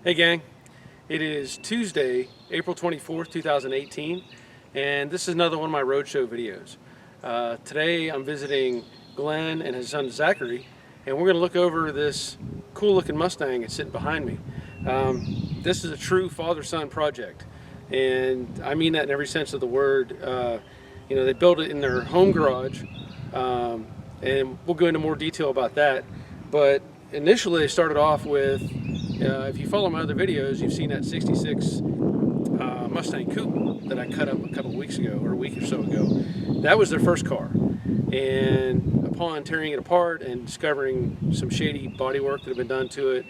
Hey gang, it is Tuesday, April 24th, 2018, and this is another one of my roadshow videos. Today I'm visiting Glenn and his son Zachary, and we're going to look over this cool looking Mustang that's sitting behind me. This is a true father-son project, and I mean that in every sense of the word. You know, they built it in their home garage, and we'll go into more detail about that, but initially they started off with, if you follow my other videos, you've seen that 66 Mustang coupe that I cut up a couple weeks ago, or a week or so ago. That was their first car, and upon tearing it apart and discovering some shady bodywork that had been done to it,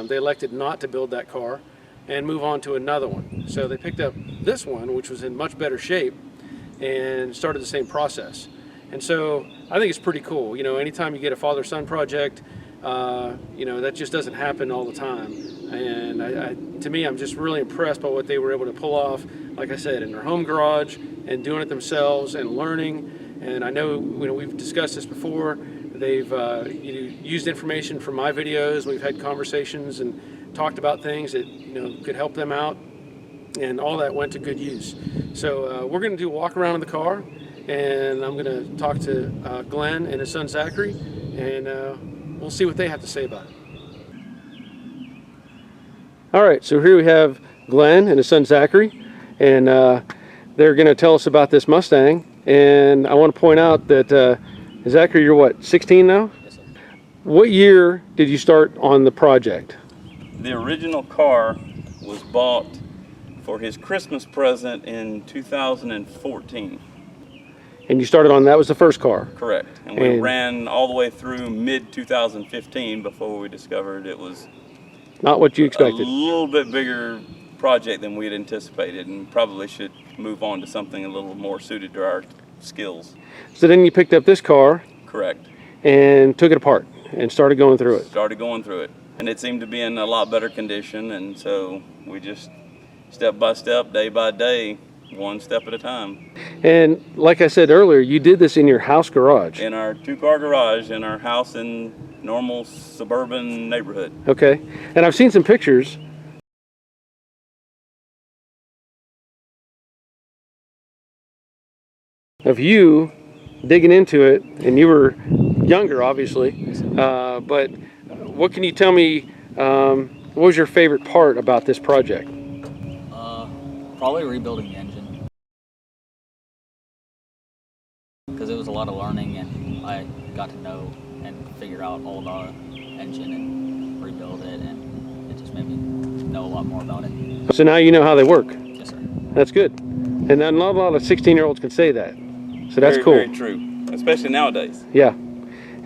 they elected not to build that car and move on to another one. So they picked up this one, which was in much better shape, and started the same process. And so I think it's pretty cool. You know, anytime you get a father-son project, you know, that just doesn't happen all the time. And to me, I'm just really impressed by what they were able to pull off, like I said, in their home garage and doing it themselves and learning. And I know, you know, we've discussed this before. They've used information from my videos. We've had conversations and talked about things that, you know, could help them out, and all that went to good use. So we're going to do a walk around in the car, and I'm going to talk to Glenn and his son Zachary, and we'll see what they have to say about it. All right, so here we have Glenn and his son Zachary, and they're going to tell us about this Mustang. And I want to point out that Zachary, you're what, 16 now? Yes, sir. What year did you start on the project? The original car was bought for his Christmas present in 2014. And you started on, that was the first car? Correct. And we ran all the way through mid-2015 before we discovered it was not what you expected. A little bit bigger project than we had anticipated, and probably should move on to something a little more suited to our skills. So then you picked up this car. Correct. And took it apart and started going through it. Started going through it. And it seemed to be in a lot better condition, and so we just step by step, day by day, one step at a time. And like I said earlier, you did this in your house garage. In our two-car garage, in our house in normal suburban neighborhood. Okay. And I've seen some pictures. Of you digging into it, and you were younger, obviously. But what can you tell me, what was your favorite part about this project? Probably rebuilding the engine, because it was a lot of learning, and I got to know and figure out all about the engine and rebuild it, and it just made me know a lot more about it. So now you know how they work. Yes, sir. That's good. And not a lot of 16-year-olds can say that. So that's very, cool. Very true, especially nowadays. Yeah.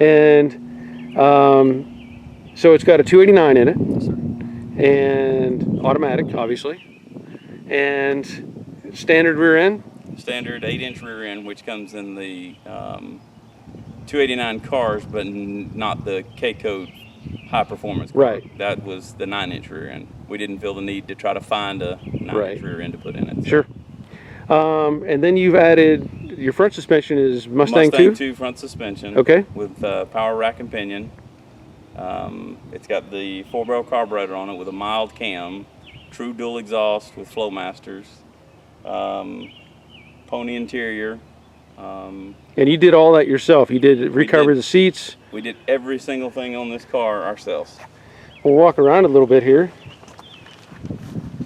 And so it's got a 289 in it. Yes, sir. And automatic, obviously. And standard rear end? Standard 8-inch rear end, which comes in the 289 cars, but not the K-code high performance car. Right. That was the 9-inch rear end. We didn't feel the need to try to find a 9-inch rear end to put in it. So. Sure. And then you've added, your front suspension is Mustang 2? Mustang 2 front suspension. Okay. With power rack and pinion. It's got the 4-barrel carburetor on it with a mild cam, true dual exhaust with Flowmasters, pony interior. And you did all that yourself? You did recover the seats? We did every single thing on this car ourselves. We'll walk around a little bit here.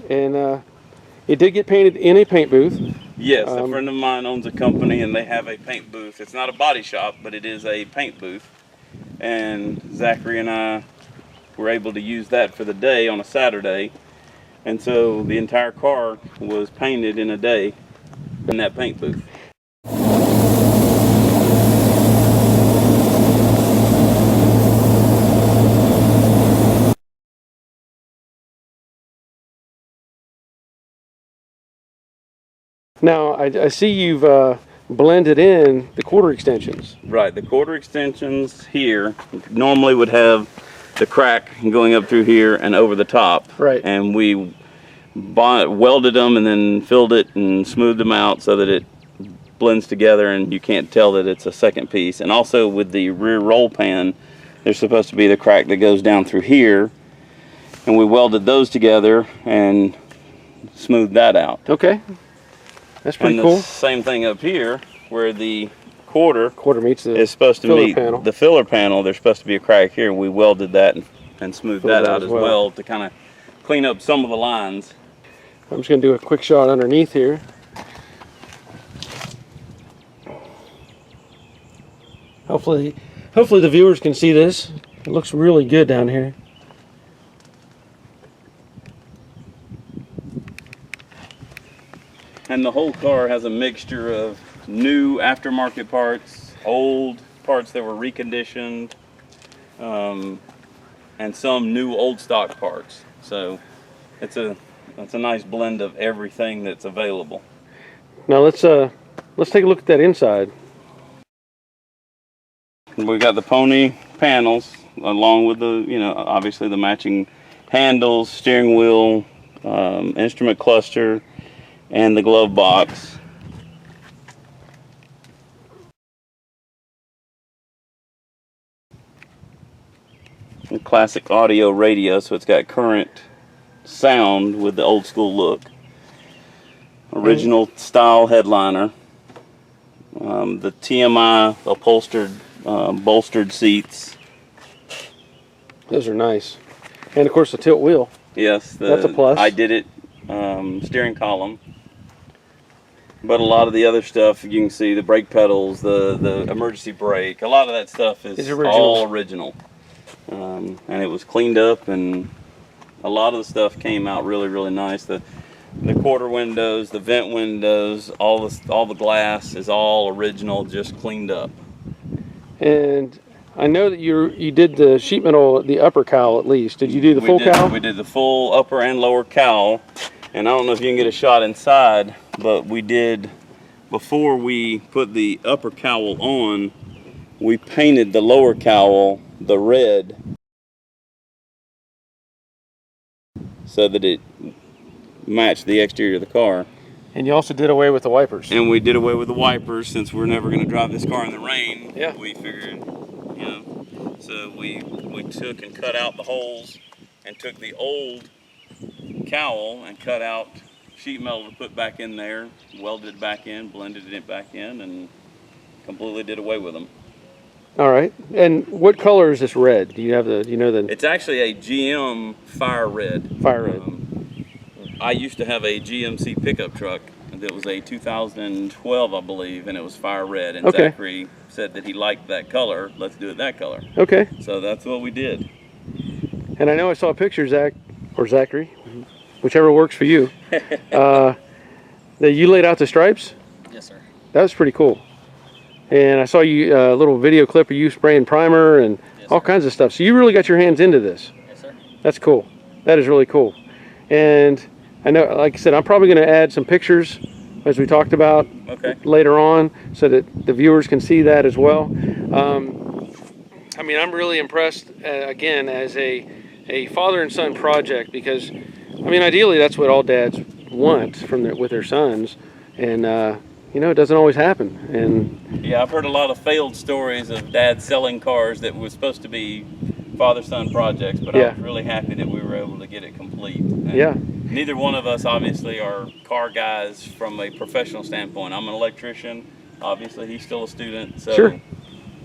And it did get painted in a paint booth. Yes, a friend of mine owns a company, and they have a paint booth. It's not a body shop, but it is a paint booth. And Zachary and I were able to use that for the day on a Saturday. And so the entire car was painted in a day in that paint booth. Now, I see you've blended in the quarter extensions. Right, the quarter extensions here normally would have the crack going up through here and over the top. Right. And we welded them and then filled it and smoothed them out so that it blends together and you can't tell that it's a second piece. And also with the rear roll pan, there's supposed to be the crack that goes down through here and we welded those together and smoothed that out. Okay, that's pretty and cool. The same thing up here, where the quarter meets the is supposed to meet panel. the filler panel. There's supposed to be a crack here. We welded that and smoothed that out as well to kind of clean up some of the lines. I'm just going to do a quick shot underneath here. Hopefully the viewers can see this. It looks really good down here. And the whole car has a mixture of new aftermarket parts, old parts that were reconditioned, and some new old stock parts. So it's a nice blend of everything that's available. Now let's take a look at that inside. We got the pony panels along with the, obviously the matching handles, steering wheel, instrument cluster, and the glove box. A classic audio radio, so it's got current sound with the old school look. Original style headliner. The TMI upholstered bolstered seats. Those are nice. And of course the tilt wheel. Yes, that's a plus. I did it steering column. But a lot of the other stuff, you can see the brake pedals, the emergency brake, a lot of that stuff is all original. And it was cleaned up, and a lot of the stuff came out really, really nice. The quarter windows, the vent windows, all the glass is all original, just cleaned up. And I know that you did the sheet metal, the upper cowl at least. Did you do the full cowl? We did the full upper and lower cowl. And I don't know if you can get a shot inside, but we did, before we put the upper cowl on, we painted the lower cowl the red so that it matched the exterior of the car. And you also did away with the wipers. And we did away with the wipers since we're never going to drive this car in the rain. Yeah. We figured, so we took and cut out the holes and took the old cowl and cut out sheet metal to put back in there, welded it back in, blended it back in, and completely did away with them. All right. And what color is this red? Do you know the? It's actually a GM fire red. Fire red. I used to have a GMC pickup truck that was a 2012, I believe, and it was fire red. And Zachary said that he liked that color. Let's do it that color. Okay. So that's what we did. And I know I saw a picture, Zachary, whichever works for you, that you laid out the stripes. Yes, sir. That was pretty cool. And I saw you a little video clip of you spraying primer and all kinds of stuff. So you really got your hands into this. Yes, sir. That's cool. That is really cool. And I know, like I said, I'm probably going to add some pictures as we talked about later on so that the viewers can see that as well. I mean, I'm really impressed, again, as a father and son project, because, I mean, ideally that's what all dads want with their sons. And, it doesn't always happen. And yeah, I've heard a lot of failed stories of dads selling cars that was supposed to be father-son projects, but I was really happy that we were able to get it complete. And neither one of us obviously are car guys from a professional standpoint. I'm an electrician. Obviously, he's still a student. So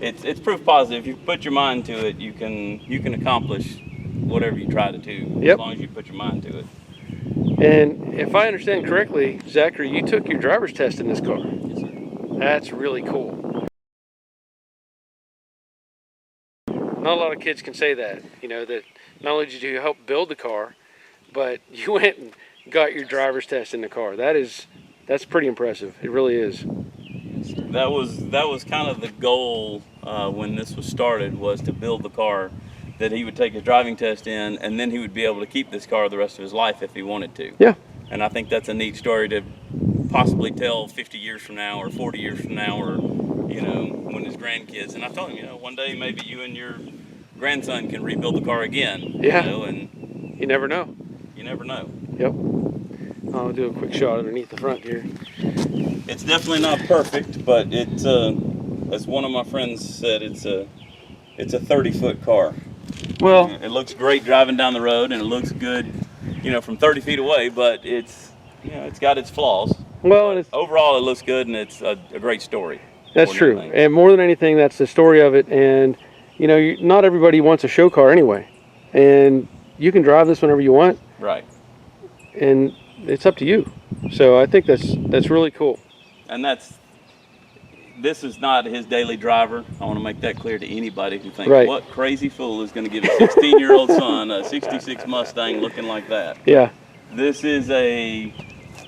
it's proof positive. If you put your mind to it, you can accomplish whatever you try to do, as long as you put your mind to it. And if I understand correctly, Zachary, you took your driver's test in this car. Yes, sir. That's really cool. Not a lot of kids can say that, that not only did you help build the car, but you went and got your driver's test in the car. That's pretty impressive. It really is. That was kind of the goal when this was started, was to build the car that he would take his driving test in, and then he would be able to keep this car the rest of his life if he wanted to. Yeah. And I think that's a neat story to possibly tell 50 years from now or 40 years from now, or when his grandkids. And I told him, one day maybe you and your grandson can rebuild the car again. Yeah. And you never know. You never know. Yep. I'll do a quick shot underneath the front here. It's definitely not perfect, but it's as one of my friends said, it's a 30-foot car. Well, It looks great driving down the road, and it looks good, you know, from 30 feet away. But it's, you know, it's got its flaws. well, and Overall, it looks good, and it's a great story. that's more than true. anything. And more than anything, that's the story of it. And you know, not everybody wants a show car anyway, and you can drive this whenever you want, Right. and it's up to you. So I think that's really cool. And this is not his daily driver. I want to make that clear to anybody who thinks, Right. what crazy fool is going to give a 16-year-old son a 66 Mustang looking like that? Yeah. This is a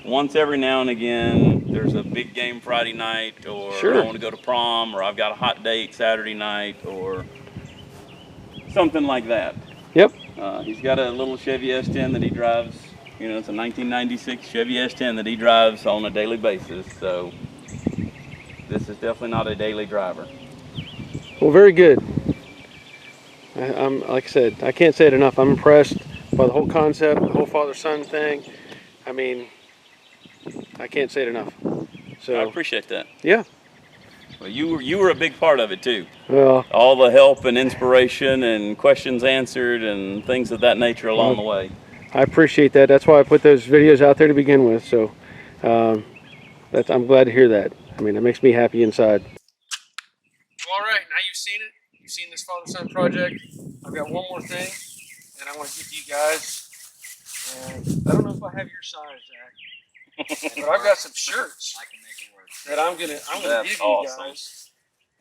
once every now and again, there's a big game Friday night, or Sure. I want to go to prom, or I've got a hot date Saturday night, or something like that. Yep. He's got a little Chevy S10 that he drives. You know, it's a 1996 Chevy S10 that he drives on a daily basis. So this is definitely not a daily driver. Well, very good. I'm like I said, I can't say it enough. I'm impressed by the whole concept, the whole father-son thing. I mean, I can't say it enough. So I appreciate that. yeah. Well, you were a big part of it too. Well, All the help and inspiration and questions answered and things of that nature along the way. I appreciate that. That's why I put those videos out there to begin with. So I'm glad to hear that. I mean, it makes me happy inside. Well, all right, now you've seen it. You've seen this father-son project. I've got one more thing, and I want to give to you guys. And I don't know if I have your size, Zach, but I've got some shirts I can make it work. that I'm gonna That's give awesome. you guys.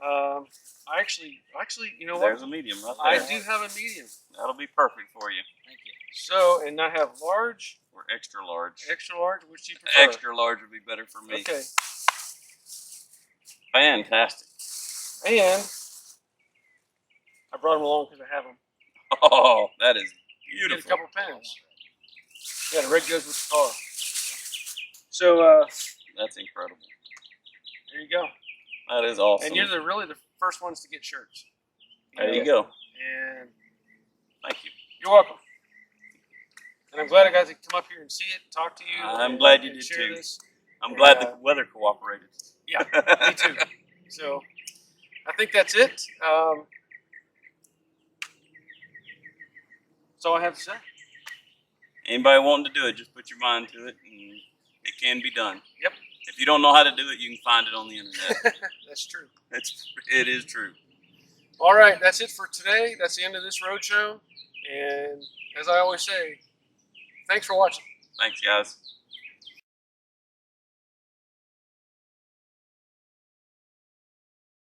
I actually, you know There's what? a medium right I there. do have a medium. That'll be perfect for you. Thank you. So, and I have large, Or extra large. extra large. Which do you prefer? Extra large would be better for me. Okay. Fantastic. And I brought them along because I have them. Oh, that is You get a beautiful. couple pens. Yeah, the red goes with the car. So That's incredible. there you go. That is awesome. And you're really the first ones to get shirts. There you go. And Thank you. you're welcome. And I'm glad I got to come up here and see it, and talk to you. I'm and- glad you and did share too. this. I'm glad the weather cooperated. Yeah, me too. So I think that's it. That's all I have to say. Anybody wanting to do it, just put your mind to it, and it can be done. Yep. If you don't know how to do it, you can find it on the internet. That's true. It is true. All right, that's it for today. That's the end of this roadshow. And as I always say, thanks for watching. Thanks, guys.